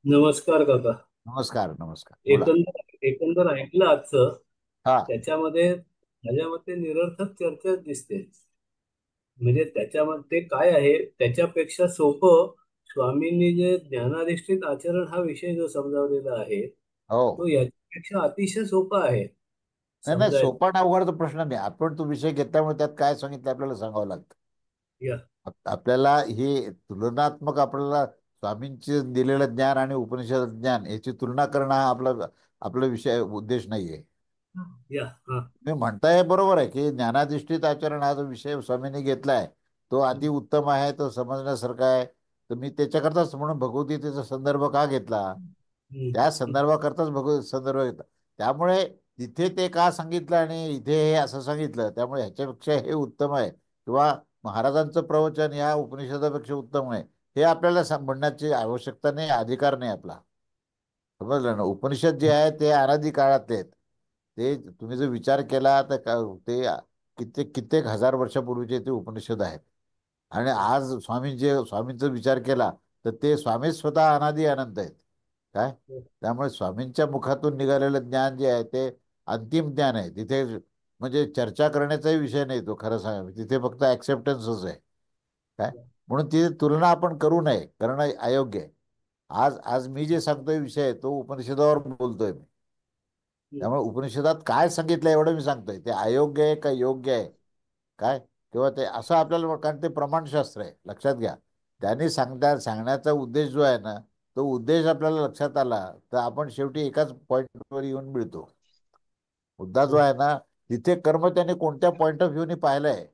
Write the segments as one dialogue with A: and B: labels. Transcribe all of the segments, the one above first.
A: नमस्कार काका.
B: नमस्कार नमस्कार बोला.
A: एकंदर एकंदर ऐकलं आजचं.
B: हा.
A: त्याच्यामध्ये माझ्या मते निरर्थक चर्चा दिसते. म्हणजे त्याच्यामध्ये काय आहे त्याच्यापेक्षा सोपं स्वामींनी जे ज्ञानाधिष्ठित आचरण हा विषय जो समजावलेला आहे
B: हो.
A: तो याच्यापेक्षा अतिशय सोपा आहे
B: नाही नाही,
A: समजायला.
B: सोपा ना अवघडचा प्रश्न नाही. आपण तो विषय घेतल्यामुळे त्यात काय सांगितलं आपल्याला सांगावं लागतं.
A: या.
B: आपल्याला हे तुलनात्मक, आपल्याला स्वामींचे दिलेलं ज्ञान आणि उपनिषद ज्ञान याची तुलना करणं हा आपला आपला विषय उद्देश नाहीये.
A: या. हा.
B: तुम्ही म्हणताय बरोबर आहे की ज्ञानाधिष्ठित आचरण हा जो विषय स्वामींनी घेतलाय तो अति उत्तम आहे, तो समजण्यासारखा आहे. तर मी त्याच्याकरताच म्हणून भगवद्गीतेचा संदर्भ का घेतला, त्या
A: हम्म.
B: संदर्भाकरताच भगवत संदर्भ घेतला. त्यामुळे तिथे ते का सांगितलं आणि इथे हे असं सांगितलं, त्यामुळे ह्याच्यापेक्षा हे उत्तम आहे किंवा महाराजांचं प्रवचन या उपनिषदापेक्षा उत्तम आहे हे आपल्याला म्हणण्याची आवश्यकता नाही, अधिकार नाही आपला. समजलं ना. उपनिषद जे आहे ते अनादी काळातले आहेत. ते तुम्ही जर विचार केला तर ते कित्येक कित्येक हजार वर्षापूर्वीचे ते उपनिषद आहेत. आणि आज स्वामींचा विचार केला तर ते स्वामी स्वतः अनादी अनंत आहेत. काय. त्यामुळे स्वामींच्या मुखातून निघालेलं ज्ञान जे आहे ते अंतिम ज्ञान आहे. तिथे म्हणजे चर्चा करण्याचाही विषय नाही तो, खरं सांगा तिथे फक्त ऍक्सेप्टन्सच आहे. काय. म्हणून ती तुलना आपण करू नये, करणं अयोग्य आहे. आज आज मी जे सांगतोय विषय तो उपनिषदावर बोलतोय मी. त्यामुळे उपनिषदात काय सांगितलं एवढं मी सांगतोय, ते अयोग्य आहे का योग्य आहे काय, किंवा ते असं आपल्याला, कारण ते प्रमाणशास्त्र आहे लक्षात घ्या. त्यांनी सांगण्याचा उद्देश जो आहे ना, तो उद्देश आपल्याला लक्षात आला तर आपण शेवटी एकाच पॉईंटवर येऊन मिळतो. मुद्दा जो आहे ना, तिथे कर्म त्याने कोणत्या पॉईंट ऑफ व्ह्यूनी पाहिलंय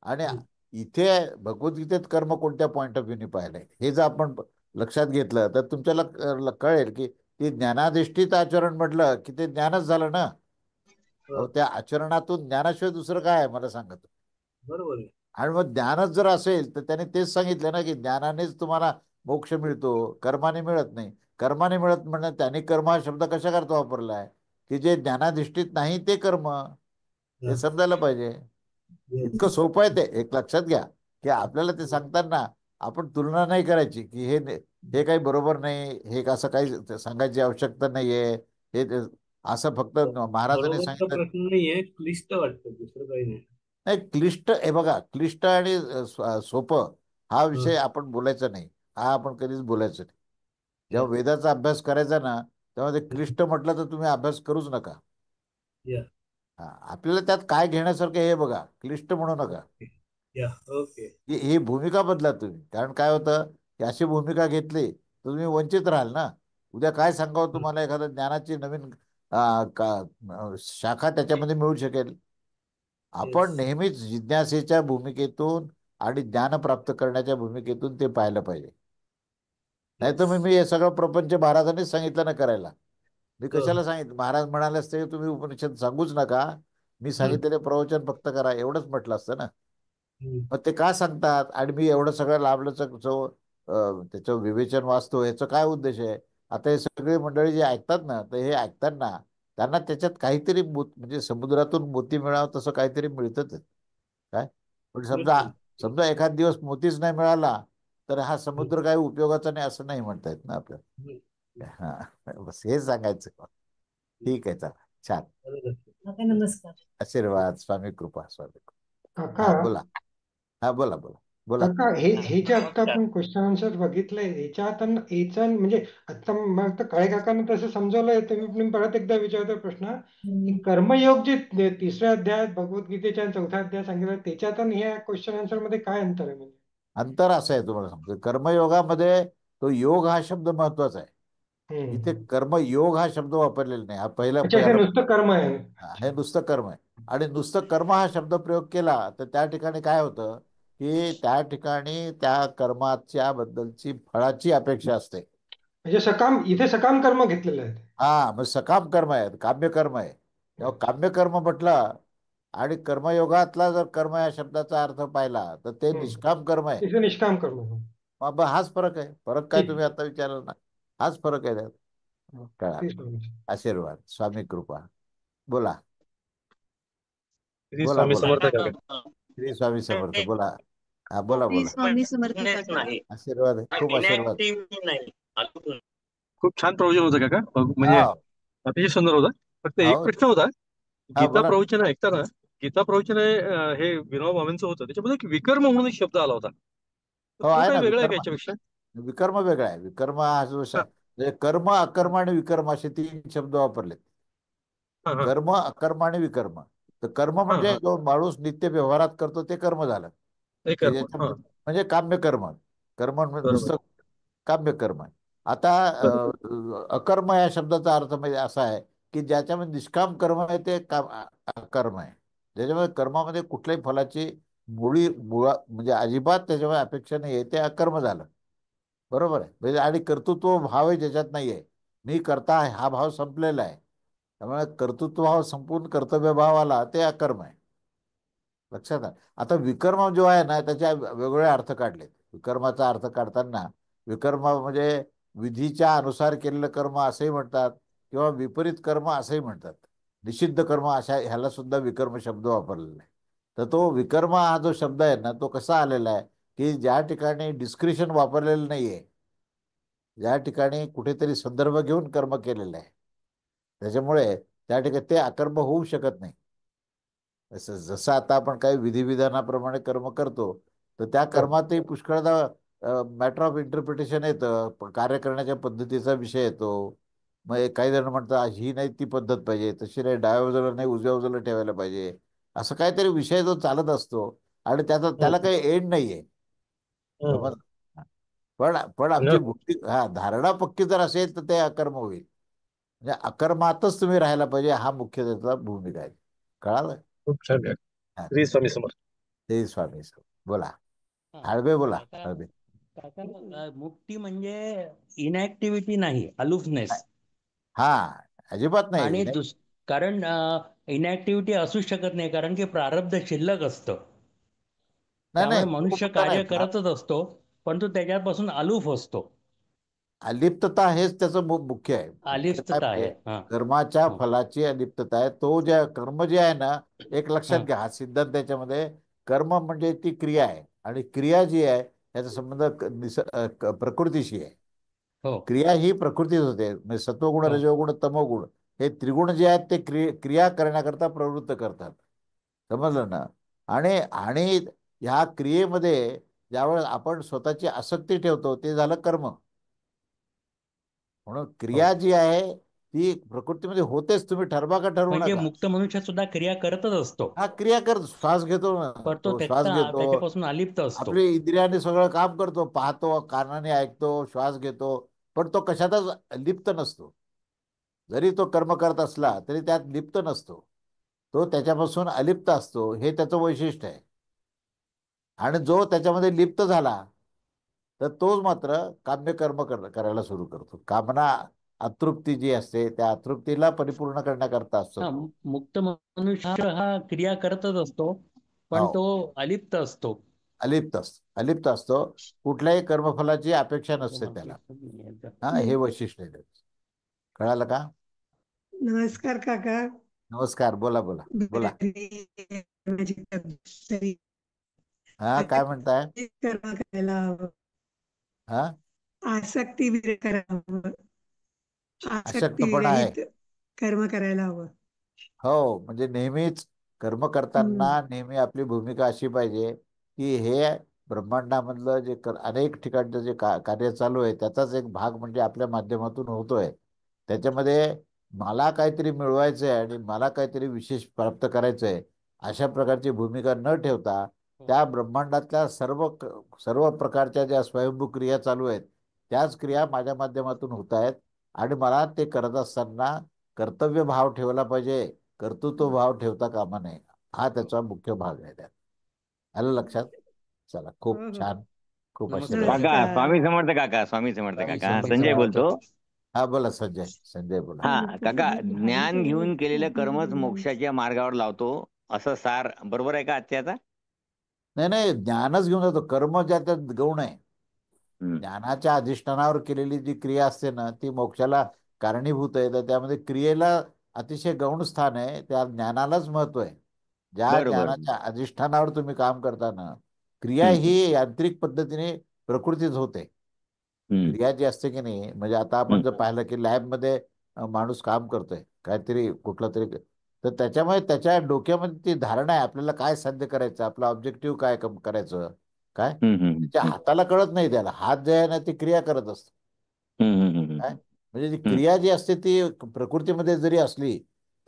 B: आणि इथे भगवद्गीतेत कर्म कोणत्या पॉईंट ऑफ व्ह्यूनी पाहिलंय हे जर आपण लक्षात घेतलं तर तुमच्याला कळेल की ते ज्ञानाधिष्ठित आचरण म्हटलं की ते ज्ञानच झालं ना. अहो, त्या आचरणातून ज्ञानाशिवाय दुसरं काय आहे मला सांगत.
A: बरोबर आहे.
B: आणि मग ज्ञानच जर असेल तर त्याने तेच सांगितलं ना की ज्ञानानेच तुम्हाला मोक्ष मिळतो, कर्माने मिळत नाही. कर्माने मिळत म्हणणं त्याने कर्म हा शब्द कशा करता वापरलाय की जे ज्ञानाधिष्ठित नाही ते कर्म, हे समजायला पाहिजे. इतकं सोपं आहे ते, एक लक्षात घ्या की आपल्याला ते सांगताना आपण तुलना नाही करायची की हे काही बरोबर नाही, हे असं काही सांगायची आवश्यकता नाहीये. असं फक्त महाराजांनी
A: बरोबरचा
B: सांगितलं.
A: प्रश्न नाहीये, क्लिष्ट वाटतं, दुसरं काही नाही.
B: नाही, क्लिष्ट हे बघा, क्लिष्ट आणि सोपं हा विषय
A: हं.
B: आपण बोलायचा नाही. हा आपण कधीच बोलायचं नाही.
A: या.
B: जेव्हा वेदाचा अभ्यास करायचा ना तेव्हा ते क्लिष्ट म्हटलं तर तुम्ही अभ्यास करूच नका.
A: या.
B: हा, आपल्याला त्यात काय घेण्यासारखं हे बघा, क्लिष्ट म्हणू नका.
A: ओके. या. ओके.
B: ही भूमिका बदला तुम्ही, कारण काय होतं की अशी भूमिका घेतली तर तुम्ही वंचित राहाल ना. उद्या काय सांगावं
A: हं.
B: तुम्हाला, एखादं ज्ञानाची नवीन शाखा त्याच्यामध्ये मिळू शकेल.
A: येस.
B: आपण नेहमीच जिज्ञासेच्या भूमिकेतून आणि ज्ञान प्राप्त करण्याच्या भूमिकेतून ते पाहायला पाहिजे. नाही तर
A: येस.
B: मी हे सगळं प्रपंच महाराजांनीच सांगितलं ना करायला. मी
A: हो.
B: कशाला सांगितलं, महाराज म्हणाले असते तुम्ही उपनिषद सांगूच नका, मी
A: हं.
B: सांगितलेले प्रवचन फक्त करा, एवढंच म्हटलं असतं ना.
A: हं.
B: मग ते का सांगतात आणि मी एवढं सगळं लाभलं जो त्याचं विवेचन वाचतो याचा काय उद्देश आहे. आता हे सगळे मंडळी जे ऐकतात ना तर हे ऐकताना त्यांना त्याच्यात काहीतरी म्हणजे समुद्रातून मोती मिळावं तसं काहीतरी मिळतच आहे. काय. पण समजा
A: नक्की.
B: समजा एखाद दिवस मोतीच नाही मिळाला तर हा
A: हं.
B: समुद्र काही उपयोगाचा नाही असं नाही म्हणता येत ना आपल्याला.
A: हं. हं.
B: हा, बस हेच सांगायचं.
A: हं.
B: ठीक आहे, चला. छान.
A: बरोबर. काका नमस्कार.
B: आशीर्वाद, स्वामी कृपा, स्वामी कृपा.
C: काका
B: हा बोला. हा बोला बोला. बोला.
C: काका हे जे आता आपण क्वेश्चन आन्सर बघितलंय याच्यात याचा म्हणजे आता मग तर काळे काकांना तसं समजवलंय, तुम्ही परत एकदा विचारतो प्रश्न की कर्मयोग जे तिसऱ्या अध्यायात भगवद्गीतेच्या आणि चौथ्या अध्यायात सांगितलं त्याच्यात आणि ह्या क्वेश्चन आन्सर मध्ये काय अंतर आहे म्हणजे?
B: अंतर असं आहे, तुम्हाला सांगतो. कर्मयोगामध्ये तो योग हा शब्द महत्वाचा आहे. इथे
C: हम्म.
B: कर्मयोग हा शब्द वापरलेला नाही. हा पहिला
C: अच्छा, हे नुसतं कर्म आहे.
B: हे नुसतं कर्म आहे. आणि नुसतं कर्म हा शब्द प्रयोग केला तर त्या ठिकाणी काय होतं की त्या ठिकाणी त्या कर्माच्या बद्दलची फळाची अपेक्षा असते.
C: म्हणजे सकाम इथे सकाम कर्म घेतलेले आहेत.
B: हा, मग सकाम कर्म आहे, काम्य कर्म आहे. तेव्हा काम्य कर्म म्हटलं आणि कर्मयोगातला जर कर्म या शब्दाचा अर्थ पाहिला तर ते निष्काम कर्म आहे.
C: इथे निष्काम कर्म.
B: मग हाच फरक आहे. फरक काय
C: ठीक.
B: तुम्ही आता विचारला ना, हाच फरक आहे त्यात. कळा.
C: तेच बरोबर.
B: आशीर्वाद, स्वामी कृपा. बोला.
A: श्री
B: बोला
A: स्वामी
B: बोला.
A: समर्थ काका.
B: श्री स्वामी समर्थ. बोला. हा बोला
D: श्री
B: बोला.
D: स्वामी समर्थ काका.
B: आशीर्वाद आहे, खूप आशीर्वाद.
D: खूप छान प्रवचन होतं काका. म्हणजे
B: हा.
D: अतिशय सुंदर होता. फक्त एक
B: हो.
D: प्रश्न होता.
B: हा,
D: गीता
B: बोला ना.
D: प्रवचन ऐकताना, गीता प्रवचन हे विनोबा भावेंचं होतं, त्याच्यामध्ये एक विकर्म म्हणून एक शब्द आला होता. तर
B: हो,
D: तो
B: आहे
D: काही
B: ना
D: वेगळा आहे का
B: विकर्म.
D: याच्यापेक्षा?
B: विकर्म वेगळा आहे. विकर्म हा जो
D: हा
B: म्हणजे कर्म, अकर्म आणि विकर्म असे 3 शब्द वापरले.
D: हा हा
B: कर्म, अकर्म आणि विकर्म. तर कर्म
D: हा
B: म्हणजे
D: हा.
B: जो माणूस नित्य व्यवहारात करतो ते कर्म झालं.
D: हे
B: ते
D: कर्म. हा.
B: ज्याच्यामध्ये म्हणजे काम्य कर्म. कर्म म्हणजे
D: बरोबर.
B: नुसतं काम्य कर्म आहे. आता
D: बरोबर.
B: अकर्म या शब्दाचा अर्थ म्हणजे असा आहे की ज्याच्यामध्ये निष्काम कर्म आहे ते अकर्म आहे. ज्याच्यामध्ये कर्मामध्ये कुठल्याही फलाची मुळा म्हणजे अजिबात त्याच्यामध्ये अपेक्षा नाही आहे ते अकर्म झालं. बरोबर आहे. म्हणजे आणि कर्तृत्व भाव आहे ज्याच्यात नाहीये. मी करता आहे हा भाव संपलेला आहे. त्यामुळे कर्तृत्व भाव संपून कर्तव्य भाव आला ते अकर्म आहे. लक्षात आलं. आता विकर्म जो आहे ना त्याच्या वेगवेगळे अर्थ काढलेत. विकर्माचा अर्थ काढताना विकर्म म्हणजे विधीच्या अनुसार केलेलं कर्म असंही म्हणतात किंवा विपरीत कर्म असंही म्हणतात. निषिद्ध कर्म अशा ह्याला सुद्धा विकर्म शब्द वापरलेला आहे. तर तो विकर्म हा जो शब्द आहे ना तो कसा आलेला आहे की ज्या ठिकाणी डिस्क्रिशन वापरलेलं नाहीये, ज्या ठिकाणी कुठेतरी संदर्भ घेऊन कर्म केलेलं आहे, त्याच्यामुळे त्या ठिकाणी ते अकर्म होऊ शकत नाही. जसं जसं आता आपण काही विधिविधानाप्रमाणे कर्म करतो तर त्या
D: हो.
B: कर्मातही पुष्कळदा मॅटर ऑफ इंटरप्रिटेशन येतं. कार्य करण्याच्या पद्धतीचा विषय येतो. मग काही जण म्हणतात ही नाही ती पद्धत पाहिजे, तशी नाही, डाव्या बाजूला नाही उजव्या बाजूला ठेवायला पाहिजे, असं काहीतरी विषय जो चालत असतो आणि त्याला
D: हम्म.
B: काही एंड नाहीये.
D: हम्म.
B: समज. पण आमची
D: न-
B: बुद्धी धारणा पक्की जर असेल तर ते अकर्म होईल. म्हणजे अकर्मातच तुम्ही राहायला पाहिजे हा मुख्य त्याचा भूमिका आहे. कळालं.
D: खूप छान आहे.
B: हा.
D: श्री स्वामी समर्थ.
B: ते स्वामी बोला.
E: हा
B: हळवे बोला.
E: काका
B: हळवे.
E: काका मुक्ती म्हणजे इनॅक्टिव्हिटी नाही, अलोफनेस.
B: हा, अजिबात नाही
E: आणि
B: नाही.
E: कारण इनॅक्टिव्हिटी असू शकत नाही, कारण की प्रारब्ध शिल्लक असतं.
B: नाही
E: त्यामुळे
B: नाही, तो
E: मनुष्य
B: मुद्दा नाही.
E: कार्य करतच असतो, पण तो त्याच्यापासून अलूफ असतो.
B: अलिप्तता हेच त्याचं मुख्य आहे. मुख्य काय
E: अलिप्तता आहे.
B: म्हणजे
E: हा.
B: कर्माच्या
E: हं.
B: फलाची अलिप्तता आहे. तो ज्या कर्म जे आहे ना, एक लक्षात
E: हं.
B: घ्या हा सिद्धांत त्याच्यामध्ये. कर्म म्हणजे ती क्रिया आहे आणि क्रिया जी आहे याचा संबंध प्रकृतीशी आहे.
E: हो.
B: क्रिया ही प्रकृतीच होते. म्हणजे सत्वगुण,
E: हो.
B: रजोगुण, तमोगुण हे त्रिगुण जे आहेत ते क्रिया करण्याकरता प्रवृत्त करतात. समजलं ना. आणि आणि ह्या क्रियेमध्ये ज्यावेळेस आपण स्वतःची आसक्ती ठेवतो ते झालं कर्म. म्हणून
E: हो.
B: क्रिया जी आहे ती प्रकृतीमध्ये होतेच. तुम्ही ठरवा का ठरवू
E: म्हणजे
B: नका.
E: मुक्त मनुष्य सुद्धा क्रिया करतच असतो,
B: हा, क्रिया कर, श्वास घेतो ना,
E: पण तो
B: तो श्वास
E: त्याचा
B: घेतो.
E: त्याच्यापासून अलिप्त असतो.
B: आपली इंद्रियाने सगळं काम करतो, पाहतो, कानाने ऐकतो, श्वास घेतो, पण तो कशातच लिप्त नसतो. जरी तो कर्म करत असला तरी त्यात लिप्त नसतो. तो त्याच्यापासून अलिप्त असतो. हे त्याचं वैशिष्ट्य आहे. आणि जो त्याच्यामध्ये लिप्त झाला तर तोच मात्र काम्य कर्म करायला सुरू करतो. कामना, अतृप्ती जी असते त्या अतृप्तीला परिपूर्ण करण्याकरता असतो
E: हा,
B: तो.
E: मुक्त मनुष्य हा क्रिया करतच असतो, पण
B: हो,
E: तो अलिप्त असतो.
B: अलिप्त असतो. कुठल्याही कर्मफलाची अपेक्षा नसते त्याला. हा, हे वैशिष्ट्य आहे त्याचं. कळालं का.
F: नमस्कार काका.
B: नमस्कार. बोला बोला बोला.
F: बरी माझी तब्येत तरी
B: हा, काय म्हणताय.
F: कर्म करायला हवं.
B: हा,
F: आसक्ती विरहित करायला हवं. आसक्ती
B: अशक्तपणा आहे.
F: विरहित कर्म करायला हवं.
B: हो, म्हणजे नेहमीच कर्म करताना
F: हम्म.
B: नेहमी आपली भूमिका अशी पाहिजे की हे ब्रह्मांडामधलं जे अनेक ठिकाणचं जे कार्य चालू आहे त्याचाच एक भाग म्हणजे आपल्या माध्यमातून होतोय. त्याच्यामध्ये मला काहीतरी मिळवायचं आहे आणि मला काहीतरी विशेष प्राप्त करायचं आहे अशा प्रकारची भूमिका न ठेवता
E: हो.
B: त्या ब्रह्मांडातल्या सर्व प्रकारच्या ज्या स्वयंभू क्रिया चालू आहेत त्याच क्रिया माझ्या माध्यमातून होत आहेत आणि मला ते करत असताना कर्तव्य भाव ठेवला पाहिजे. कर्तृत्व भाव ठेवता कामा नये. हा
E: हो.
B: त्याचा मुख्य भाग आहे त्यात. आलं लक्षात. चला, खूप
F: हो हो.
B: छान. खूप
E: नमस्कार
B: आशीर्वाद.
E: काका.
G: काका
F: नमस्कार.
G: स्वामी समर्थ. काका स्वामी समर्थ.
B: स्वामी
G: काका
E: स्वामी
B: समर्थ.
G: संजय
E: समर्थ.
G: बोलतो.
B: हा, बोला संजय बोला.
G: हा काका,
F: हरी
G: ज्ञान
F: करो.
G: घेऊन केलेलं कर्मच मोक्षाच्या मार्गावर लावतो, असं सार बरोबर आहे का आत्याचा?
B: नाही नाही, ज्ञानच घेऊन जातो. कर्म ज्याच्यात गौण आहे.
G: हम्म.
B: ज्ञानाच्या अधिष्ठानावर केलेली जी क्रिया असते ना ती मोक्षाला कारणीभूत आहे. तर त्यामध्ये क्रियेला अतिशय गौण स्थान आहे. त्या ज्ञानालाच महत्व आहे. ज्या
G: बरोबर.
B: ज्ञानाच्या अधिष्ठानावर तुम्ही काम करताना क्रिया
G: हम्म.
B: ही यांत्रिक पद्धतीने प्रकृतीच होते.
G: हम्म.
B: क्रिया जी असते की नाही, म्हणजे आता आपण जर पाहिलं की लॅबमध्ये माणूस काम करतोय काहीतरी कुठलं तरी, तर त्याच्यामुळे त्याच्या डोक्यामध्ये ती धारणा आहे आपल्याला काय साध्य करायचं, आपलं ऑब्जेक्टिव्ह काय करायचं काय,
G: हम्म. हम्म.
B: त्याच्या हाताला कळत नाही, त्याला हात जे आहे ना ती क्रिया करत असतो.
G: हम्म. हम्म. हम्म.
B: काय म्हणजे ती
G: हम्म.
B: क्रिया जी असते ती प्रकृतीमध्ये जरी असली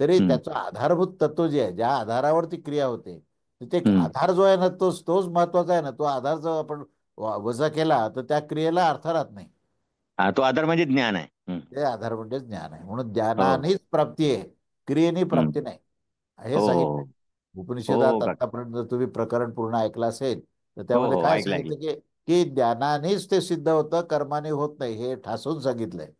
B: तरी
G: हम्म.
B: त्याचं आधारभूत तत्व जे आहे, ज्या आधारावर ती क्रिया होते, तर ते
G: हम्म.
B: आधार जो आहे ना तोच तोच महत्वाचा आहे ना. तो आधार जर आपण वजा केला तर त्या क्रियेला अर्थ राहत नाही.
G: हा, तो आधार म्हणजे ज्ञान आहे. हम्म.
B: ते आधार म्हणजे ज्ञान आहे, म्हणून
G: हो.
B: ज्ञानानेच प्राप्ती आहे, क्रियेने प्राप्ती
G: हम्म.
B: नाही, हे
G: हो
B: सांगितलंय.
G: हो हो
B: उपनिषदात
G: का.
B: आतापर्यंत जर तुम्ही प्रकरण पूर्ण ऐकलं असेल तर
G: हो
B: त्यामध्ये
G: हो,
B: काय
G: ऐकलं ऐकलं.
B: सांगितलं की की ज्ञानानेच ते सिद्ध होतं, कर्माने होत नाही, हे ठासून सांगितलंय.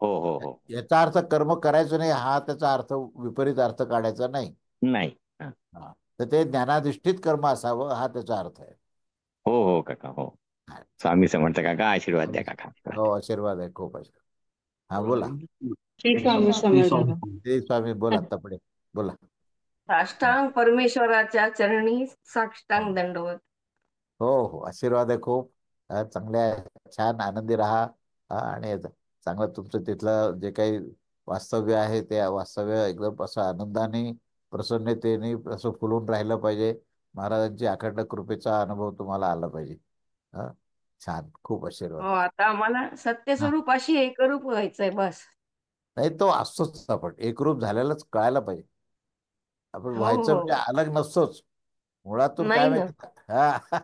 G: हो हो हो.
B: याचा अर्थ कर्म करायचं नाही हा त्याचा अर्थ विपरीत अर्थ काढायचा नाही.
G: नाही. हा.
B: हा. तर ते ज्ञानाधिष्ठित कर्म असावं हा त्याचा अर्थ आहे.
G: हो हो काका, हो. स्वामी समर्थ काका, आशीर्वाद द्या काका.
B: हो, आशीर्वाद आहे, खूप आशीर्वाद. हा बोला.
H: श्री स्वामी
A: श्री
H: समर्थ
A: स्वामी
H: दादा.
B: ते स्वामी बोला, आता पुढे बोला.
H: साष्टांग परमेश्वराच्या चरणी साष्टांग दंडवत.
B: हो हो, आशीर्वाद आहे खूप. चांगले आहे, छान आनंदी राहा. आणि चांगलं तुमचं तिथलं जे काही वास्तव्य आहे ते वास्तव्य एकदम असं आनंदाने प्रसन्नतेने असं फुलून राहिलं पाहिजे. महाराजांची अखंड कृपेचा अनुभव तुम्हाला आला पाहिजे. हा, छान, खूप आशीर्वाद.
H: हो, आता आम्हाला
B: हा,
H: सत्यस्वरूपाशी एकरूप व्हायचंय बस.
B: नाही तो असतोच, आपण एकरूप झालेलाच कळायला पाहिजे. आपण
H: हो
B: व्हायचं
H: हो.
B: म्हणजे अलग नसतोच मुळातून, काय
H: नाही ना,
B: माहिती का. हा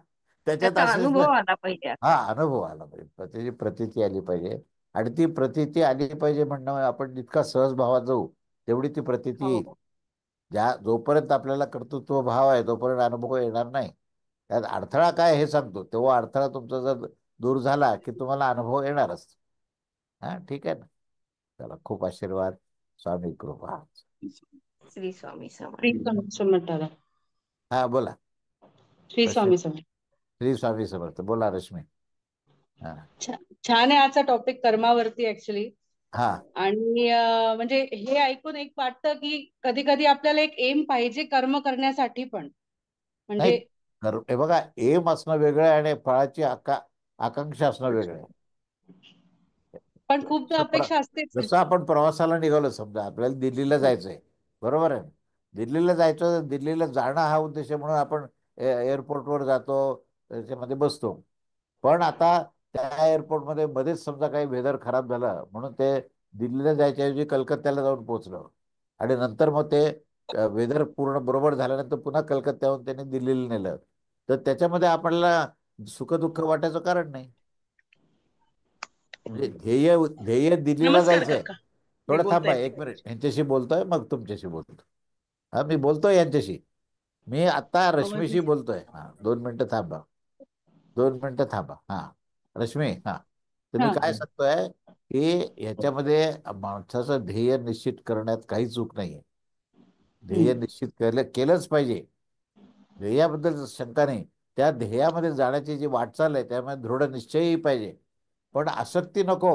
B: त्याच्यात
H: त्याचा
B: असेच ना.
H: अनुभव आला पाहिजे
B: हा,
H: आता.
B: अनुभव आला पाहिजे, त्याची प्रतीती आली पाहिजे. आणि ती प्रतीती आली पाहिजे म्हणणं, आपण जितका सहज भावात जाऊ तेवढी ती प्रतीती येईल.
H: हो.
B: जोपर्यंत आपल्याला कर्तृत्व भाव आहे तोपर्यंत अनुभव येणार नाही. त्यात अडथळा काय हे सांगतो, तेव्हा अडथळा तुमचा जर दूर झाला की तुम्हाला अनुभव येणारच. हा, ठीक आहे ना. चला, खूप आशीर्वाद. स्वामी कृपा.
H: श्री स्वामी
I: श्री
H: समर्थ.
I: स्वामी समर्थ दादा.
B: हा, बोला
I: श्री
B: रश्मी.
I: स्वामी समर्थ.
B: श्री स्वामी समर्थ, बोला रश्मी. हा
I: छान आहे आजचा टॉपिक कर्मावरती ऍक्च्युली.
B: हा.
I: आणि म्हणजे हे ऐकून एक वाटतं की कधी कधी आपल्याला एक एम पाहिजे कर्म करण्यासाठी पण,
B: नाही,
I: म्हणजे
B: हे बघा, एम असणं वेगळं आहे आणि फळाची आकांक्षा असणं वेगळं आहे.
I: पण खूपदा
B: जसं
I: अपेक्षा असतेच.
B: जसं आपण प्रवासाला निघालो, समजा आपल्याला दिल्लीला जायचंय, बरोबर आहे. दिल्लीला जायचं, दिल्लीला जाणं हा उद्देश आहे म्हणून आपण एअरपोर्टवर जातो, त्याच्यामध्ये बसतो. पण आता त्या एअरपोर्टमध्ये मध्येच समजा काही वेदर खराब झालं म्हणून ते दिल्लीला जायच्याऐवजी कलकत्त्याला जाऊन पोहोचलं, आणि नंतर मग ते वेदर पूर्ण बरोबर झाल्यानंतर पुन्हा कलकत्त्याहून त्यांनी दिल्लीला नेलं, तर त्याच्यामध्ये आपल्याला सुखदुःख वाटायचं कारण नाही. म्हणजे ध्येय दिल्लीला
I: नमस्कार
B: जायचंय.
I: काका, मी
B: थोडं थांबा,
I: बोलते.
B: एक मिनिट, यांच्याशी बोलतोय मग तुमच्याशी बोलतो. हा, मी बोलतोय यांच्याशी, मी आता रश्मीशी बोलतोय. हा, 2 मिनिटं थांबा, 2 मिनिटं थांबा. हा, रश्मी. हा, तर मी
I: हा.
B: काय सांगतोय की ह्याच्यामध्ये माणसाचं ध्येय निश्चित करण्यात काही चूक नाहीये. ध्येय
I: हम्म.
B: निश्चित केलंच पाहिजे. ध्येयाबद्दल शंका नाही. त्या ध्येयामध्ये जाण्याची जी वाटचाल आहे त्यामध्ये दृढ निश्चयही पाहिजे, पण आसक्ती नको.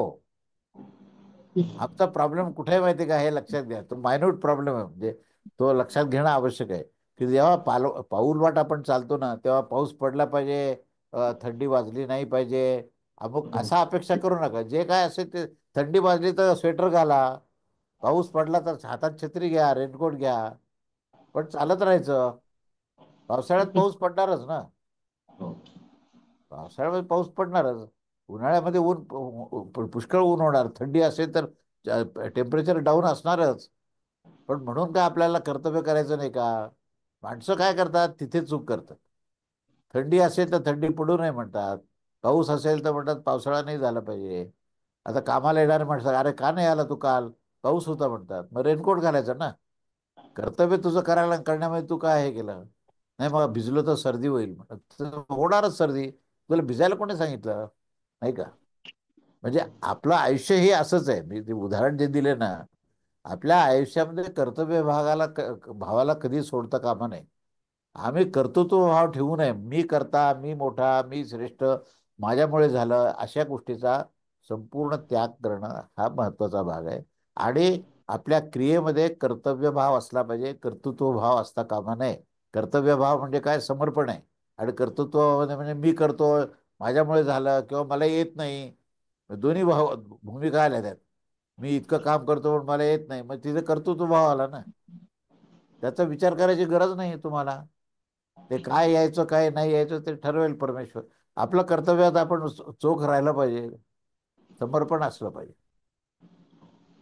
B: आमचा प्रॉब्लेम कुठे आहे माहिती आहे का, हे लक्षात घ्या. तो मायन्यूट प्रॉब्लेम आहे, म्हणजे तो लक्षात घेणं आवश्यक आहे की जेव्हा पाऊल वाट आपण चालतो ना तेव्हा पाऊस पडला पाहिजे, थंडी वाजली नाही पाहिजे, अमुक असा अपेक्षा करू नका. जे काय असेल ते, थंडी वाजली तर स्वेटर घाला, पाऊस पडला तर हातात छत्री घ्या, रेनकोट घ्या, पण चालत राहायचं. पावसाळ्यात पाऊस पडणारच ना, पावसाळ्यामध्ये पाऊस पडणारच. उन्हाळ्यामध्ये पुष्कळ ऊन होणार, थंडी असेल तर टेम्परेचर डाऊन असणारच. पण म्हणून काय आपल्याला कर्तव्य करायचं नाही का. माणसं काय करतात, तिथे चूक करतात. थंडी असेल तर थंडी पडू नये म्हणतात, पाऊस असेल तर म्हणतात पावसाळा नाही झाला पाहिजे. आता कामाला येणारे म्हणतात, अरे का नाही आला तू काल, पाऊस होता म्हणतात, मग रेनकोट घालायचं ना. कर्तव्य तुझं करायला करण्यामध्ये तू काय हे केलं नाही, मग भिजलो तर सर्दी होईल, तर होणारच सर्दी. तुला भिजायला कोणी सांगितलं, नाही का. म्हणजे आपलं आयुष्य हे असंच आहे. मी ते उदाहरण जे दिले ना, आपल्या आयुष्यामध्ये कर्तव्य भावाला कधी सोडता कामा नये. आम्ही कर्तृत्व भाव ठेवू नये, मी करता, मी मोठा, मी श्रेष्ठ, माझ्यामुळे झालं, अशा गोष्टीचा संपूर्ण त्याग करणं हा महत्वाचा भाग आहे. आणि आपल्या क्रियेमध्ये कर्तव्य भाव असला पाहिजे, कर्तृत्व भाव असता कामा नये. कर्तव्य भाव म्हणजे काय, समर्पण आहे. आणि कर्तृत्व म्हणजे मी करतो, माझ्यामुळे झालं, किंवा मला येत नाही, दोन्ही भाव भूमिका आल्या त्यात. मी इतकं काम करतो पण मला येत नाही, मग तिथे कर्तृत्व भाव आला ना. त्याचा विचार करायची गरज नाही तुम्हाला. ते काय यायचं काय नाही यायचं ते ठरवेल परमेश्वर. आपलं कर्तव्यात आपण चोख राहायला पाहिजे, समर्पण असलं पाहिजे.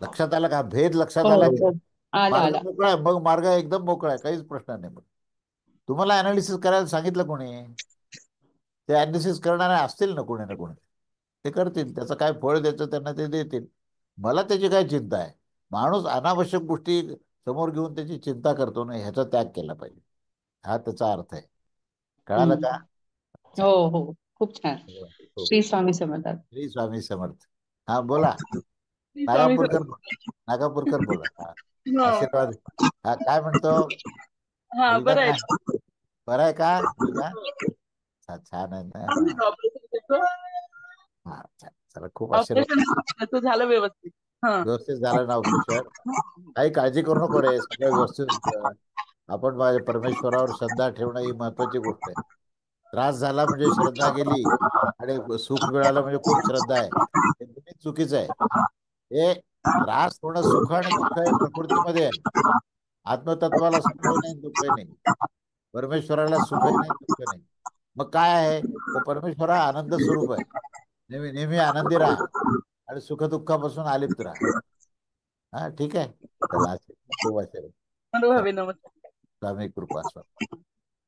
B: लक्षात आलं का? भेद लक्षात
I: हो
B: आला की
I: हो आला
B: मार्ग
I: आला.
B: मोकळा आहे. मग मार्ग एकदम मोकळा आहे, काहीच प्रश्न नाही. मग तुम्हाला अनालिसिस करायला सांगितलं कोणी? ते अनालिसिस करणारे असतील ना कोणी ना कोणी, ते करतील. त्याचं काय फळ द्यायचं त्यांना ते देतील. मला त्याची काय चिंता आहे? माणूस अनावश्यक गोष्टी समोर घेऊन त्याची चिंता करतो ना, ह्याचा त्याग केला पाहिजे. हा त्याचा अर्थ आहे. कळालं का?
I: हो हो खूप छान.
B: हो.
I: श्री स्वामी समर्थ.
B: श्री स्वामी समर्थ. हा बोला.
I: श्री स्वामी
B: नागापूरकर,
I: समर्थ.
B: नागापूरकर बोला. हा,
I: हो.
B: आशीर्वाद. हा, काय म्हणतो?
I: हा
B: मुलगा
I: बरं
B: काय?
I: आहे.
B: बरं आहे का मुलगा? छान आहे ना. हा हा, छान. चला, खूप आशीर्वाद.
I: ऑपरेशन त्याचं झालं व्यवस्थित. हा.
B: व्यवस्थित झालं ना ऑपरेशन? काही काळजी करू नको रे, सगळं व्यवस्थित होतं. आपण माझ्या परमेश्वरावर श्रद्धा ठेवणं ही महत्वाची गोष्ट आहे. त्रास झाला म्हणजे श्रद्धा गेली आणि सुख मिळालं म्हणजे खूप श्रद्धा आहे, हे दोन्ही चुकीचं आहे. हे त्रास होणं सुख आणि दुःख हे प्रकृतीमध्ये आहे. आत्मतत्वाला सुखही नाही दुःखही नाही, परमेश्वराला सुखही नाही दुःख नाही. मग काय आहे? तो परमेश्वर हा आनंद स्वरूप आहे. नेहमी नेहमी आनंदी राहा आणि सुखदुःखापासून अलिप्त राहा. हा, ठीक आहे. चला, खूप आशीर्वाद.
I: अनुभवी नमस्कार.
B: स्वामी कृपा स्वामी.
I: छान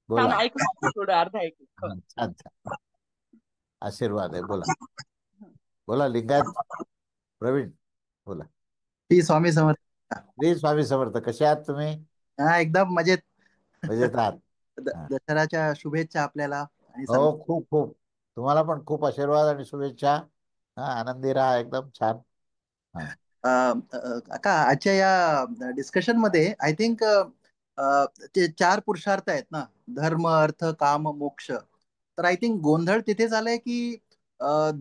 B: बोला.
I: ऐकलं थोडं अर्ध ऐकलं.
B: हा, छान छान आशीर्वाद आहे. बोला बोला. लिंगायत प्रवीण बोला.
J: श्री स्वामी समर्थ.
B: श्री स्वामी समर्थ. कसे आहात तुम्ही?
J: हा एकदम मजेत.
B: मजेत आहात? हा.
J: दसऱ्याच्या शुभेच्छा आपल्याला आणि
B: हो, खूप खूप. तुम्हाला पण खूप आशीर्वाद आणि शुभेच्छा. हा, आनंदी राहा. एकदम छान. हा.
J: का आजच्या या डिस्कशन मध्ये आय थिंक ते 4 पुरुषार्थ आहेत ना, धर्म अर्थ काम मोक्ष. तर आय थिंक गोंधळ तिथे झालाय की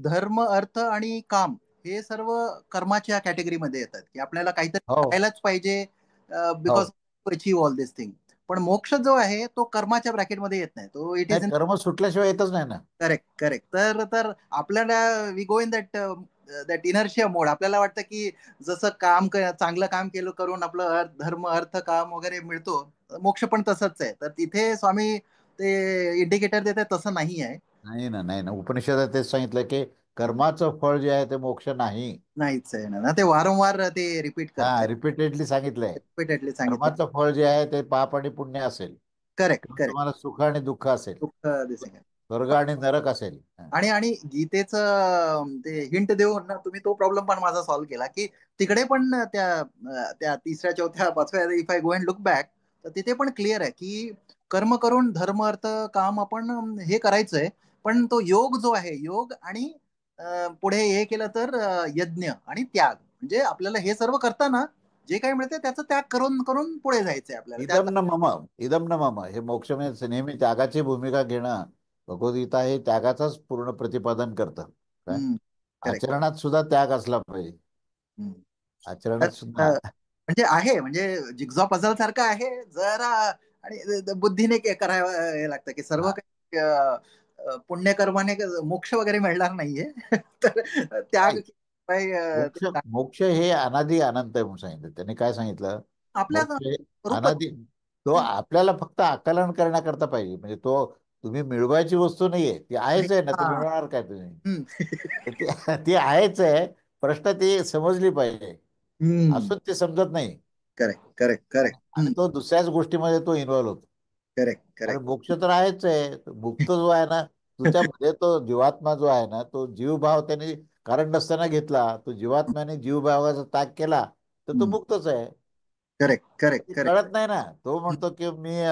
J: धर्म अर्थ आणि काम हे सर्व कर्माच्या कॅटेगरीमध्ये येतात, की आपल्याला काहीतरी
B: हो
J: करायलाच पाहिजे
B: हो.
J: Because achieve all this thing. पण मोक्ष जो आहे तो कर्माच्या ब्रॅकेटमध्ये येत नाही, तो इट
B: नाही,
J: इज इन.
B: कर्म सुटल्याशिवाय येतच नाही ना.
J: Correct correct. तर तर आपल्याला we go in that that inertia mode. आपल्याला वाटतं की जसं चांगलं काम केलं करून आपलं धर्म अर्थ काम वगैरे मिळतो, मोक्ष पण तसंच आहे. तर तिथे स्वामी ते इंडिकेटर देतात तसं नाही आहे.
B: नाही ना, नाही ना. उपनिषदात तेच सांगितलं की कर्माचं फळ जे आहे ते मोक्ष नाही.
J: नाहीच आहे ना, ते वारंवार ते रिपीट
B: हा,
J: करतायत.
B: रिपीटेडली सांगितलंय.
J: रिपीटेडली सांगितलं.
B: कर्माचं फळ जे आहे ते पाप आणि पुण्य असेल
J: करेक्ट
B: किंवा
J: करेक्ट.
B: तुम्हाला सुख आणि दुःख असेल,
J: दुःख दिसेल.
B: स्वर्ग आणि नरक असेल. हा.
J: आणि आणि गीतेचं ते हिंट देऊन ना तुम्ही तो प्रॉब्लेम पण माझा सॉल्व्ह केला, की तिकडे पण त्या तिसऱ्या चौथ्या पाचव्या if I go and look back, तर तिथे पण क्लिअर आहे की कर्म करून धर्म अर्थ काम आपण हे करायचंय. पण तो योग जो आहे, योग आणि पुढे हे केलं तर यज्ञ आणि त्याग, म्हणजे आपल्याला हे सर्व करताना जे काही मिळते त्याचा त्याग करून करून पुढे जायचंय आपल्याला.
B: इदम न मम, इदम न मम, हे मोक्ष म्हणजे नेहमी त्यागाची भूमिका घेणं. भगवद्गीता हे त्यागाचाच पूर्ण प्रतिपादन करतं. काय
J: करेक्ट.
B: आचरणात सुद्धा त्याग असला पाहिजे. आचरणात सुद्धा
J: म्हणजे आहे, म्हणजे जिग्झॉ पझल सारखं आहे जरा. आणि बुद्धीने करावं हे लागतं की सर्व
B: हा.
J: काही पुण्यकर्माने मोक्ष वगैरे मिळणार नाहीये. तर त्याग
B: नाही,
J: काही,
B: मोक्ष मोक्ष हे अनादी अनंत आहे म्हणून सांगितलं. त्यांनी काय सांगितलं?
J: आपल्या
B: मोक्ष हे
J: रूपात.
B: अनादी, तो आपल्याला फक्त आकलन करण्याकरता पाहिजे. म्हणजे तो तुम्ही मिळवायची वस्तू नाहीये, ती आहेच आहे ना. ती
J: हा.
B: मिळवणार काय तुम्ही? तर ती आहेच आहे. प्रश्न ती समजली पाहिजे. असून ते समजत नाही.
J: Correct correct correct.
B: आणि तो दुसऱ्याच गोष्टीमध्ये तो इन्व्हॉल्व्ह होतो.
J: करेक्ट
B: आणि
J: करेक्ट.
B: मोक्ष तर आहेच आहे. मुक्त जो आहे ना, तुझ्यामध्ये तो जीवात्मा जो आहे ना, तो जीवभाव त्याने कारण नसताना घेतला. तो जीवात्म्याने जीवभावाचा त्याग केला तर तो मुक्तच आहे.
J: करेक्ट करेक्ट
B: ते
J: करेक्ट.
B: कळत नाही ना. तो म्हणतो की मी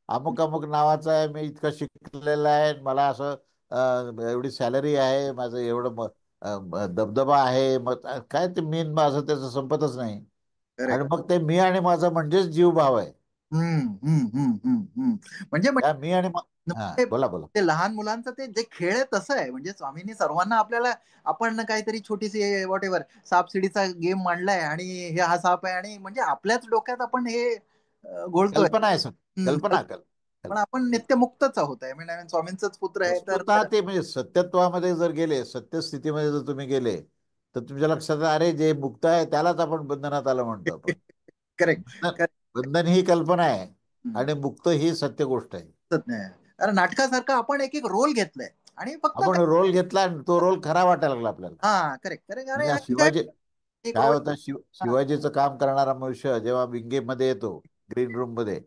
B: अमुक अमुक नावाचा आहे, मी इतकं शिकलेला आहे, मला असं एवढी सॅलरी आहे, माझं एवढं दबदबा आहे. मग काय ते मी माझं त्याचं संपतच नाही. आणि
J: करेक्ट.
B: मग ते मी आणि माझं म्हणजेच जीवभाव आहे.
J: म्हणजे
B: त्या मी आणि हा,
J: ते
B: बोला बोला.
J: ते लहान मुलांचं ते जे खेळ आहे तसं आहे. म्हणजे स्वामींनी सर्वांना आपल्याला, आपण काहीतरी छोटीशी वॉट एव्हर सापशिडीचा गेम मांडलाय आणि हे हा साप आहे आणि म्हणजे आपल्याच डोक्यात आपण हे घोळतोय.
B: कल्पना आहे सर, कल्पना
J: पण आपण नित्यमुक्तच आहोत. आय मीन स्वामींचंच पुत्र आहे तर
B: वस्तुतः ते म्हणजे सत्यत्वामध्ये जर गेले, सत्यस्थितीमध्ये जर तुम्ही गेले तर तुमच्या लक्षात आलं, अरे जे मुक्त आहे त्यालाच आपण बंधनात आलं म्हणतो आपण.
J: करेक्ट.
B: बंधन बंधन ही कल्पना आहे आणि मुक्त ही सत्य गोष्ट आहे.
J: अरे नाटकासारखं आपण एक एक रोल घेतलाय आणि फक्त
B: आपण रोल घेतला आणि तो रोल खरा वाटायला लागला आपल्याला.
J: हा करेक्ट करेक्ट. अरे
B: म्हणजे
J: काय
B: शिवाजी
J: एक
B: काय
J: रोल.
B: होतं, शिवाजीचं काम करणारा मनुष्य जेव्हा विंगेमध्ये येतो, ग्रीन रूम मध्ये,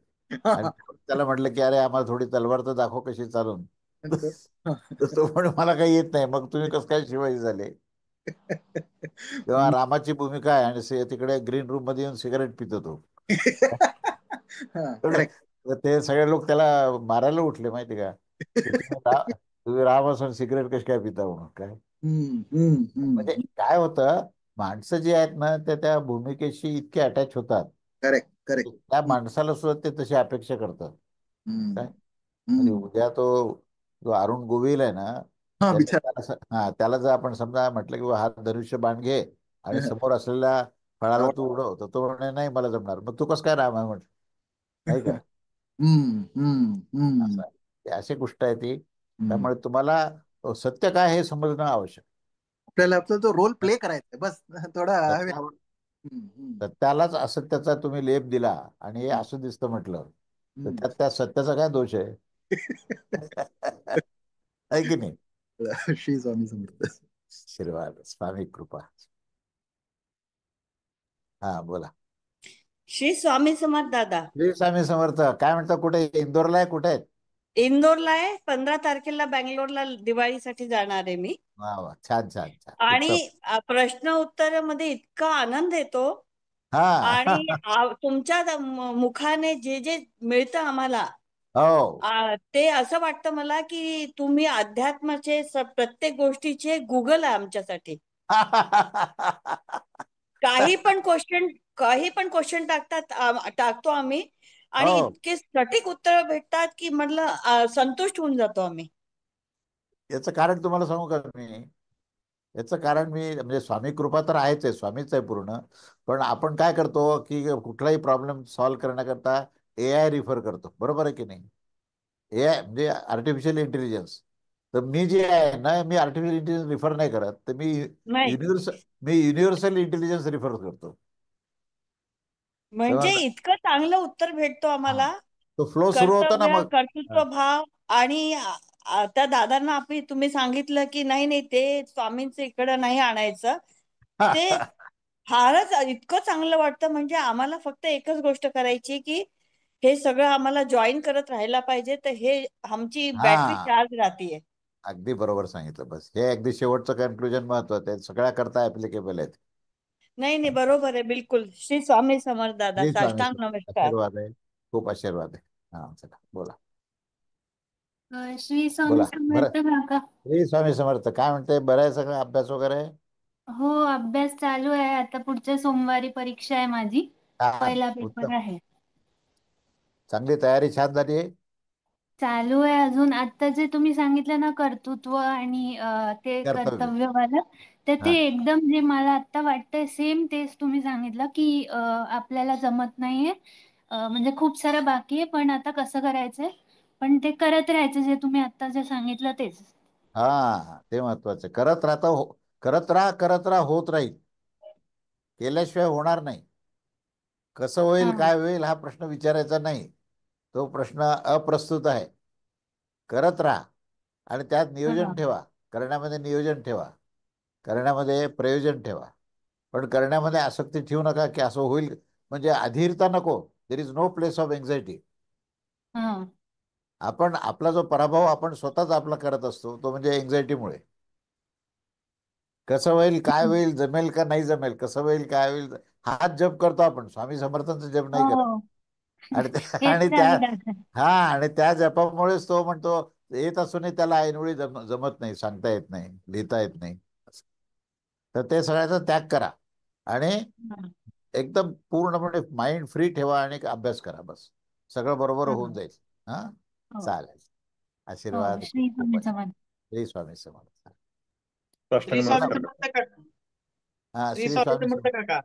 B: आणि त्याला म्हटलं की अरे आम्हाला थोडी तलवार तर दाखव कशी चालून. तर तो म्हणे मला काही येत नाही. मग तुम्ही कसं काय शिवाजी झाले? तेव्हा रामाची भूमिका आहे आणि तिकडे ग्रीन रूम मध्ये येऊन सिगारेट पितो तो.
J: करेक्ट.
B: तर ते सगळे लोक त्याला मारायला उठले माहिती का, की तुम्ही राम असून सिगरेट कशी काय पिता म्हणून. काय म्हणजे काय होतं, माणसं जी आहेत ना त्या भूमिकेशी इतके अटॅच होतात,
J: करेक्ट करेक्ट.
B: त्या माणसाला सुद्धा ते तशी अपेक्षा करतात. काय म्हणजे उद्या तो जो अरुण गोविल आहे ना, त्याला जर आपण समजा म्हटलं की हा धनुष्य बाण घे आणि समोर असलेल्या फळाला तू उडव, तर तो म्हणे नाही मला जमणार. मग तू कसं काय राम आहे म्हण, नाही का. असं आहे. ते अशी गोष्ट आहे ती. त्यामुळे तुम्हाला सत्य काय हे समजणं आवश्यक.
J: आपल्याला आपला तो रोल प्ले करायचा बस थोडा.
B: सत्यालाच असत्याचा तुम्ही लेप दिला आणि हे असं दिसतं म्हटलं, तर त्यात त्या सत्याचा काय दोष आहे? आहे की नाही.
J: श्री स्वामी समर्थ.
B: आशीर्वाद, स्वामी कृपा. हा बोला.
K: श्री स्वामी समर्थ दादा.
B: श्री स्वामी समर्थ. काय म्हणता, कुठे इंदोरला आहे, कुठे आहेत?
K: इंदोरला आहे. 15 तारखेला बँगलोरला दिवाळीसाठी जाणार आहे मी.
B: वा वा, छान छान छान.
K: आणि प्रश्न उत्तर मध्ये इतका आनंद येतो आणि तुमच्या मुखाने जे जे मिळतं आम्हाला, ते असं वाटतं मला की तुम्ही अध्यात्माचे प्रत्येक गोष्टीचे गुगल आहे आमच्यासाठी. काही पण क्वेश्चन टाकतो आम्ही आणि इतके सटीक उत्तर भेटतात की म्हटलं संतुष्ट होऊन जातो आम्ही.
B: याचं कारण तुम्हाला सांगू का मी? याचं कारण मी म्हणजे स्वामी कृपा तर आहेच आहे, स्वामीच आहे पूर्ण. पण आपण काय करतो की कुठलाही प्रॉब्लेम सॉल्व्ह करण्याकरता AI रिफर करतो, बरोबर आहे की नाही. AI म्हणजे आर्टिफिशियल इंटेलिजन्स. तर मी जे आहे ना, मी आर्टिफिशियल इंटेलिजन्स रिफर नाही करत, तर मी युनिव्हर्सल इंटेलिजन्स रिफर करतो.
K: म्हणजे इतकं चांगलं उत्तर भेटतो आम्हाला.
B: तो फ्लो सुरू होता ना मग.
K: कर्तृत्व भाव. आणि त्या दादांना तुम्ही सांगितलं की नाही ते स्वामींचं इकडं नाही आणायचं, ते फारच इतकं चांगलं वाटतं. म्हणजे आम्हाला फक्त एकच गोष्ट करायची की हे सगळं आम्हाला जॉईन करत राहायला पाहिजे, तर हे आमची बॅटरी चार्ज राहतीये.
B: अगदी बरोबर सांगितलं. बस हे अगदी शेवटचं कन्क्लुजन महत्वाचं आहे, सगळ्या करता ऍप्लिकेबल आहेत.
K: नाही बरोबर आहे, बिलकुल. श्री स्वामी समर्थ दादा. साष्टांग नमस्कार.
B: आशीर्वाद आहे, खूप आशीर्वाद आहे. हा चला बोला.
L: श्री स्वामी समर्थ काका.
B: श्री स्वामी समर्थ. काय म्हणते, बरं आहे सगळं, अभ्यास वगैरे?
L: हो, अभ्यास चालू आहे. आता पुढच्या सोमवारी परीक्षा आहे माझी, पहिला पेपर आहे.
B: चांगली तयारी छान झाली आहे.
L: चालू आहे अजून. आता जे तुम्ही सांगितलं ना, कर्तृत्व आणि ते कर्तव्यवालं, तर ते एकदम जे मला आता वाटतंय सेम तेच तुम्ही सांगितलं की आपल्याला जमत नाहीये, म्हणजे खूप सारं बाकी आहे, पण आता कसं करायचंय, पण ते करत राहायचं जे तुम्ही आता जे सांगितलं तेच.
B: ते महत्वाचं. करत राहा, होत राहील. केल्याशिवाय होणार नाही. कसं होईल, काय होईल हा प्रश्न विचारायचा नाही, तो प्रश्न अप्रस्तुत आहे. करत राहा आणि त्यात नियोजन ठेवा, करण्यामध्ये नियोजन ठेवा, करण्यामध्ये प्रयोजन ठेवा. पण करण्यामध्ये आसक्ती ठेवू नका की असं होईल, म्हणजे अधीरता नको. There is no place of anxiety. आपण आपला जो पराभव आपण स्वतःच आपला करत असतो, तो म्हणजे एन्झायटीमुळे. कसं होईल, काय होईल, जमेल का नाही जमेल, कसं होईल, काय होईल, हाच जप करतो आपण. स्वामी समर्थांचा जप नाही करत. आणि त्या जपामुळेच तो म्हणतो, येत असूनही त्याला ऐनवेळी जमत नाही, सांगता येत नाही, लिहिता येत नाही. तर ते सगळ्याचा त्याग करा आणि एकदम पूर्णपणे माइंड फ्री ठेवा आणि अभ्यास करा. बस सगळं बरोबर होऊन जाईल. चालेल. आशीर्वाद.
L: श्री स्वामी समर्थ.
B: श्री स्वामी समर्थ.
M: श्री स्वामी समर्थ काका.
B: श्री स्वामी समर्थ काका.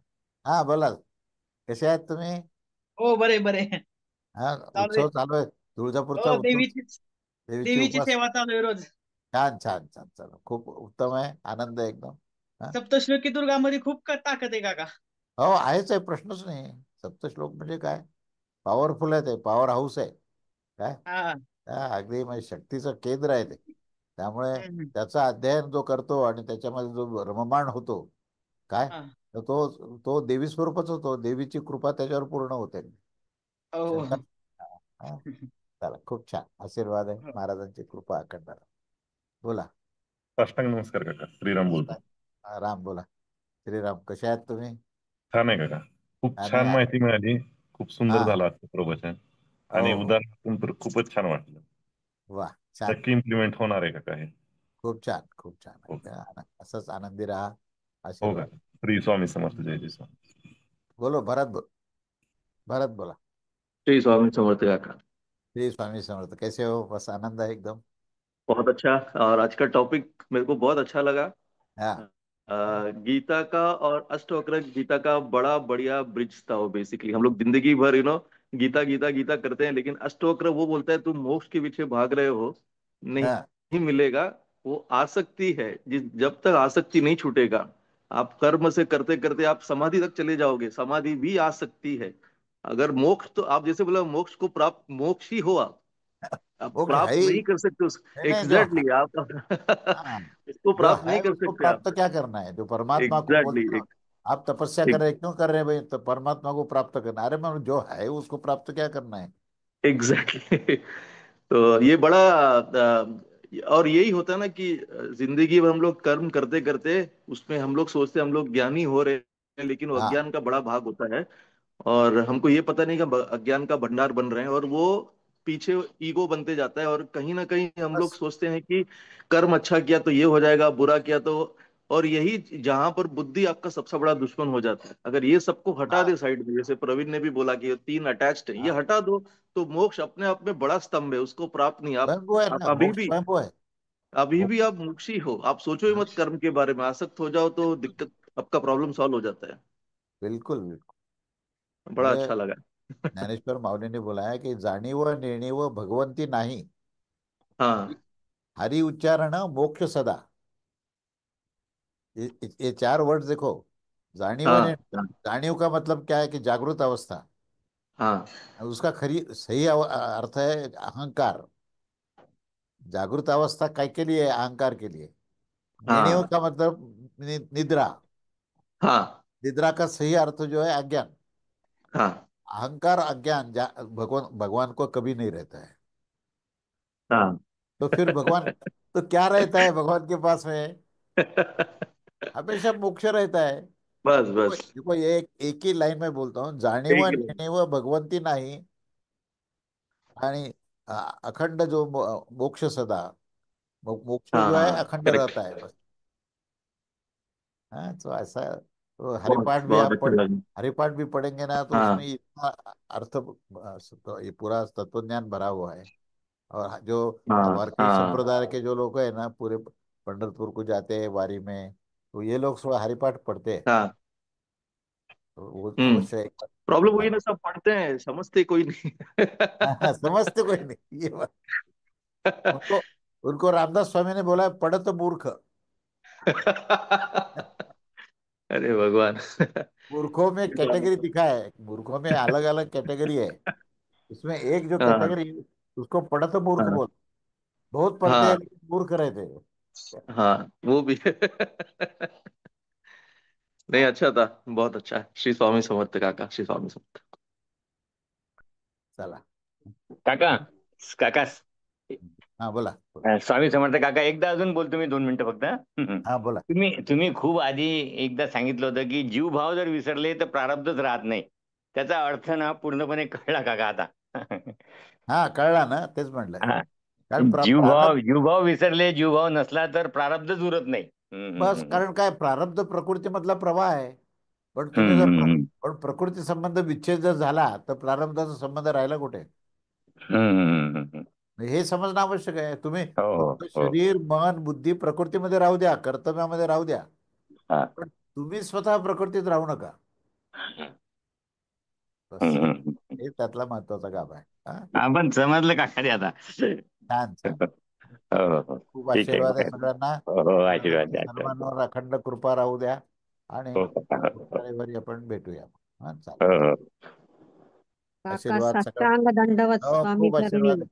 B: हा बोला, कसे आहेत तुम्ही?
M: हो, बरे.
B: उत्सव चालू आहे तुळजापूरचा.
M: देवीची सेवा चालू आहे रोज.
B: छान छान छान. चला, खूप उत्तम आहे, आनंद आहे एकदम.
M: सप्तश्लोकी दुर्गामध्ये खूप ताकद आहे काका.
B: हो आहेच आहे, प्रश्नच नाही. सप्तश्लोक म्हणजे काय, पॉवरफुल आहे, ते पॉवर हाऊस आहे काय.
M: हा.
B: अगदी म्हणजे शक्तीचं केंद्र आहे ते. त्यामुळे
M: हम्म.
B: त्याचा अध्ययन जो करतो आणि त्याच्यामध्ये जो रममाण होतो काय,
M: हा.
B: तर तो तो देवी स्वरूपच होतो. देवीची कृपा त्याच्यावर पूर्ण होते.
M: हो.
B: शंका हा. चला, खूप छान आशीर्वाद आहे, महाराजांची कृपा अखंड राहो. बोला.
N: साष्टांग नमस्कार काका, श्रीराम बोलतो.
B: राम बोला. श्रीराम, कसे आहात तुम्ही?
N: छान आहे काका, खूप
B: छान
N: छान
B: आहे.
N: माहिती मिळाली. खूप सुंदर
B: हा.
N: झालं आजचं प्रवचन. आणि
B: हो हो,
N: उदाहरण तर खूपच छान वाटलं.
B: वा छान,
N: नक्की इम्प्लिमेंट होणार आहे काका हे.
B: खूप छान, खूप छान.
N: हो
B: असंच आनंदी राहा.
N: हो
B: आशीर्वाद.
N: काका. श्री स्वामी समर्थ, जय जय स्वामी.
B: बोलो भरत, भरत बोला.
O: श्री स्वामी समर्थ काका।
B: श्री स्वामी समर्थ, कैसे हो? बस आनंद है एकदम।
O: बहुत अच्छा, और आज का टॉपिक मेरे को बहुत अच्छा लगा।
B: हाँ
O: गीता का और अष्टवक्र गीता का बड़ा बढ़िया ब्रिज था वो। बेसिकली हम लोग जिंदगी भर गीता गीता गीता करते हैं, लेकिन अष्टवक्र वो बोलता है तुम मोक्ष के पीछे भाग रहे हो, नहीं
B: हाँ
O: नहीं मिलेगा। वो आसक्ति है, जिस जब तक आसक्ति नहीं छूटेगा, आप कर्म से करते करते आप समाधि तक चले जाओगे। समाधि भी आसक्ति है। अगर मोक्ष, तो आप जैसे बोला मोक्ष को प्राप्त, मोक्ष ही हो आप
B: वो है
O: प्राप्त
B: ही
O: नहीं कर सकते उस
B: नहीं, नहीं जो
O: एग्जैक्टली आप
B: हाँ,
O: इसको
B: जो
O: प्राप्त
B: है
O: नहीं कर
B: उसको
O: सकते आप।
B: प्राप्त क्या करना है? जो परमात्मा को
O: एग्जैक्टली
B: बोलते हो, आप तपस्या कर रहे हैं, क्यों कर रहे हैं भाई? तो परमात्मा को प्राप्त करना। अरे मैं जो है उसको प्राप्त क्या करना है?
O: एग्जैक्टली तो ये बड़ा और यही होता है ना कि जिंदगी में हम लोग कर्म करते करते उसमें हम लोग सोचते हैं हम लोग ज्ञानी हो रहे हैं, लेकिन वो
B: हाँ
O: अज्ञान का बड़ा भाग होता है। और हमको ये पता नहीं कि अज्ञान का भंडार बन रहे हैं, और वो पीछे ईगो बनते जाता है। और कहीं ना कहीं हम लोग
B: बस
O: सोचते हैं कि कर्म अच्छा किया तो ये हो जाएगा, बुरा किया तो। और यही जहां पर बुद्धि आपका सबसे बड़ा दुश्मन हो जाता है। अगर ये सबको हटा
B: हाँ
O: दे साइड में, जैसे प्रवीण ने भी बोला कि ये तीन अटैच्ड है, ये
B: हाँ,
O: हटा दो, तो मोक्ष अपने आप में बड़ा स्तंभ है, उसको प्राप्त नहीं।
B: स्वयं है
O: आप
B: ना,
O: अभी
B: मोक्ष
O: भी,
B: स्वयं है।
O: अभी
B: वो-
O: भी आप मुक्षी हो। आप सोचो ही मत कर्म के बारे में, आसक्त हो जाओ तो दिक्कत, आपका प्रॉब्लम सॉल्व हो जाता है।
B: बिल्कुल बिल्कुल।
O: बड़ा
B: म्हणजे
O: अच्छा लगा।
B: ज्ञानेश्वर माऊलींनी बोला है कि जाणीव नेणीव भगवंती नाही,
O: हाँ
B: हरि उच्चारण मोक्ष सदा। ये चार वर्ड देखो। जाणीव
O: हाँ
B: ने, जाणीव का मतलब क्या है कि जागृत अवस्था।
O: हाँ
B: उसका खरी सही अर्थ है अहंकार। जागृत अवस्था काय के लिए है? अहंकार के लिए। निर्णयों
O: हाँ
B: का मतलब निद्रा।
O: हाँ
B: निद्रा का सही अर्थ जो है अज्ञान।
O: हाँ
B: अहंकार अज्ञान भगवान भगवान को कभी नहीं रहता है।
O: हाँ
B: तो फिर भगवान तो क्या रहता है भगवान के पास में? हमेशा मोक्ष रहता है।
O: बस
B: देखो
O: बस
B: देखो, ये एक ही लाइन में बोलता हूँ, जाणीव
O: एक ही लाइन।
B: नेणीव भगवंती नाही आणि अखंड जो मोक्ष सदा, मोक्ष
O: हाँ
B: जो है
O: हाँ
B: अखंड
O: करेक्ट।
B: रहता है बस। हाँ तो ऐसा, तो
O: बहुत
B: हरिपाठ भी
O: बहुत
B: आप
O: अच्छा लगा।
B: हरिपाठ भी पढ़ेंगे ना, तो उसमें
O: हाँ
B: इतना अर्थ तो ये पूरा तत्वज्ञान भरा हुआ है। और जो
O: हाँ
B: वारकरी
O: हाँ
B: संप्रदाय के जो लोग हैं ना, पूरे पंढरपुर को जाते हैं वारी में, तो ये लोग सब हरिपाठ पढ़ते हैं।
O: हाँ।
B: तो वो
O: हम्म।
B: अवश्य एक बार
O: प्रॉब्लम
B: पढ़ना
O: वही ना, सब पढ़ते हैं समझते कोई नहीं।
B: समझते कोई नहीं, ये बात। उनको उनको रामदास स्वामी ने बोला है, पढ़त मूर्ख।
O: अरे भगवान।
B: मूर्खों में कैटेगरी दिखा है, मूर्खों में अलग अलग कैटेगरी है। उसमें एक जो
O: हाँ
B: कैटेगरी, उसको पढ़त मूर्ख
O: हाँ
B: बोल। बहुत पढ़ते हैं
O: हाँ
B: लेकिन मूर्ख रहते हैं।
O: हाँ वो भी। नहीं अच्छा था, बहुत अच्छा है। श्री स्वामी समर्थ काका, श्री स्वामी समर्थ।
B: चला,
G: काका, काका,
B: हाँ बोला बोला.
G: स्वामी समर्थ काका, एकदा अजून बोलतो मी 2 मिनिटं फक्त.
B: हाँ बोला.
G: तुम्ही तुम्ही खूप आधी एकदा सांगितलं होतं की जीवभाव जर विसरले तर प्रारब्धच राहत नाही. त्याचा अर्थ ना पूर्णपणे कळला काका आता.
B: हाँ कळला ना, तेच म्हटलं.
G: हा.
B: कारण प्रारब्ध,
G: जीवभाव विसरले, जीवभाव नसला तर प्रारब्धच उरत नाही.
B: बस कारण काय, प्रारब्ध प्रकृतीमधला प्रवाह आहे. पण तुम्ही
G: हम्म,
B: जर
G: हम्म, हम्म,
B: पण प्रकृती संबंध विच्छेद जर झाला, तर प्रारब्धाचा संबंध राहिला कुठे?
G: हम्म.
B: हे समजणं आवश्यक आहे. तुम्ही
G: हो हो
B: फक्त
G: हो.
B: शरीर मन बुद्धी प्रकृतीमध्ये राहू द्या, कर्तव्यामध्ये राहू द्या,
G: हा.
B: पण तुम्ही स्वतः प्रकृतीत राहू नका. बस
G: हम्म.
B: हे त्यातला महत्वाचा गाभ आहे. हा?
G: आपण समजलं काका ते आता.
B: छान छान.
G: हो हो
B: खूप
G: ठीक आहे
B: आशीर्वाद आहे
G: काय
B: सगळ्यांना.
G: हो हो आशीर्वाद द्या
B: सर्वांवर अखंड कृपा राहू द्या आणि
G: हो काका हो
B: पुढच्या रविवारी आपण भेटूया. हा
G: हो
B: चालेल.
G: हो.
P: काका
B: आशीर्वाद सगळं.
P: साष्टांग दंडवत
B: हो
P: स्वामी
B: खूप
P: चरणी.
B: आशीर्वाद आहे.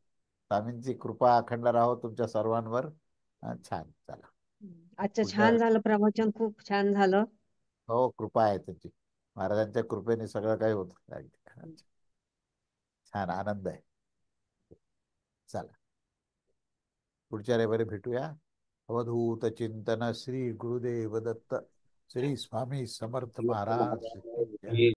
B: स्वामींची कृपा अखंड राहो तुमच्या सर्वांवर. हा, छान. चला
P: आजचं
B: पुढच्या
P: छान झालं प्रवचन, खूप छान झालं.
B: हो कृपा आहे त्याची. महाराजांच्या कृपेने सगळं काही होत. छान आनंद आहे. चला पुढच्या रविवारी भेटूया. अवधूत चिंतन श्री गुरुदेव दत्त. श्री स्वामी समर्थ महाराज की जय.